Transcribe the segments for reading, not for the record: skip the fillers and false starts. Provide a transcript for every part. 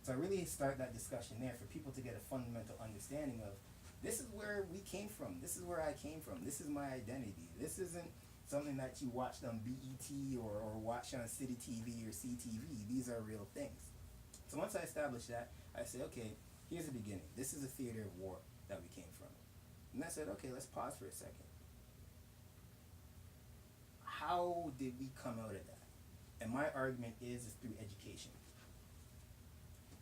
So I really start that discussion there for people to get a fundamental understanding of this is where we came from. This is where I came from. This is my identity. This isn't something that you watched on BET or watched on City TV or CTV. These are real things. So once I establish that, I say, okay, here's the beginning. This is a theater of war that we came from. And I said, okay, let's pause for a second. How did we come out of that? And my argument is through education.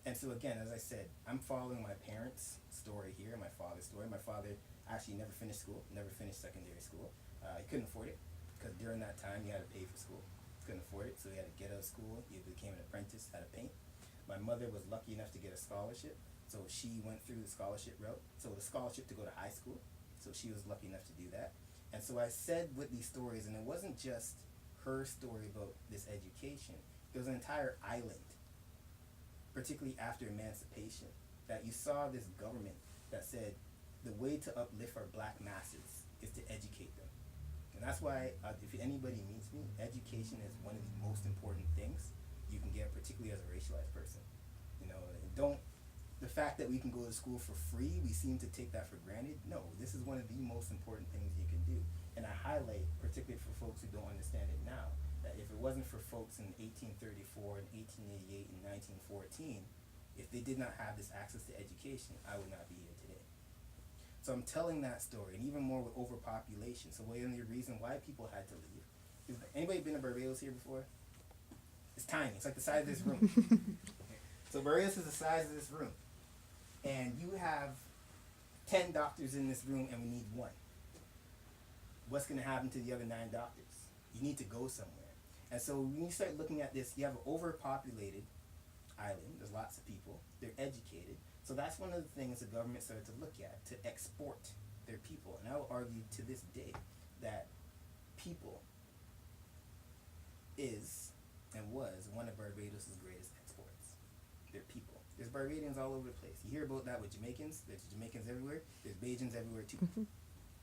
And so again, as I said, I'm following my parents' story here, my father's story. My father actually never finished school, never finished secondary school. He couldn't afford it because during that time he had to pay for school. Couldn't afford it, so he had to get out of school. He became an apprentice, had to paint. My mother was lucky enough to get a scholarship, so she went through the scholarship route. So the scholarship to go to high school, so she was lucky enough to do that. And so I said with these stories, and it wasn't just her story about this education, there was an entire island, particularly after emancipation, that you saw this government that said the way to uplift our black masses is to educate them. And that's why, if anybody meets me, education is one of the most important things you can get, particularly as a racialized person. You know, and the fact that we can go to school for free, we seem to take that for granted. No, this is one of the most important things you can do. And I highlight, particularly for folks who don't understand it now, that if it wasn't for folks in 1834 and 1888 and 1914, if they did not have this access to education, I would not be here today. So I'm telling that story, and even more with overpopulation. So one of the reason why people had to leave. Anybody been to Barbados here before? It's tiny. It's like the size of this room. So Barbados is the size of this room. And you have 10 doctors in this room and we need one. What's going to happen to the other 9 doctors? You need to go somewhere. And so when you start looking at this, you have an overpopulated island. There's lots of people. They're educated. So that's one of the things the government started to look at, to export their people. And I will argue to this day that people is and was one of Barbados' greatest exports. Their people. There's Barbadians all over the place. You hear about that with Jamaicans. There's Jamaicans everywhere. There's Bajans everywhere too.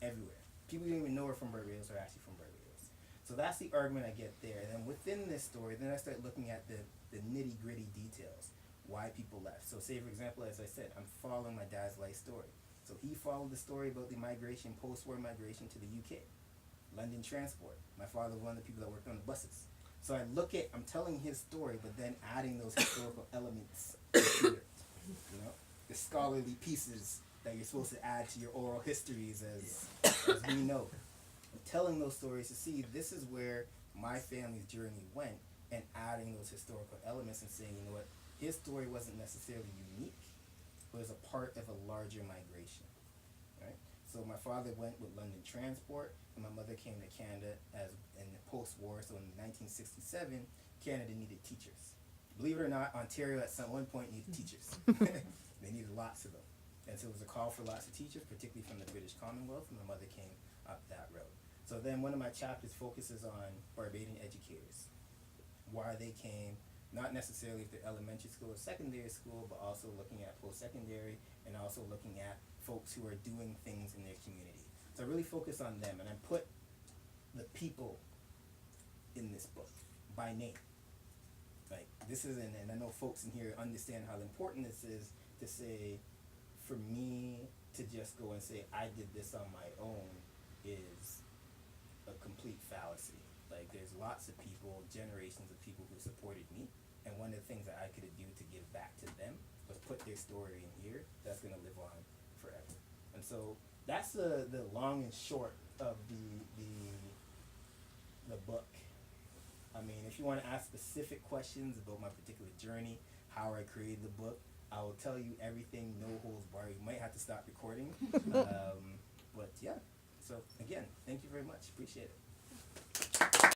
Everywhere. People who don't even know are from Barbados are actually from Barbados. So that's the argument I get there. And then within this story, then I start looking at the nitty-gritty details, why people left. So say, for example, as I said, I'm following my dad's life story. So he followed the story about the migration, post-war migration to the UK. London transport. My father was one of the people that worked on the buses. So I'm telling his story, but then adding those historical elements to it. You know, the scholarly pieces that you're supposed to add to your oral histories as we know. I'm telling those stories to see this is where my family's journey went, and adding those historical elements and saying, you know what, his story wasn't necessarily unique, but it was a part of a larger migration. Right? So my father went with London Transport, and my mother came to Canada as in the post-war. So in 1967, Canada needed teachers. Believe it or not, Ontario at one point needed teachers. They needed lots of them. And so it was a call for lots of teachers, particularly from the British Commonwealth, and my mother came up that road. So then one of my chapters focuses on Barbadian educators, why they came, not necessarily if they're elementary school or secondary school, but also looking at post-secondary and also looking at folks who are doing things in their community. So I really focus on them, and I put the people in this book by name. Like, this is, and I know folks in here understand how important this is to say, for me to just go and say, I did this on my own is a complete fallacy. Like, there's lots of people, generations of people who supported me, and one of the things that I could do to give back to them was put their story in here that's going to live on forever. And so that's the long and short of the book. I mean, if you want to ask specific questions about my particular journey, how I created the book, I will tell you everything, no holds barred. You might have to stop recording. But yeah, so again, thank you very much. Appreciate it.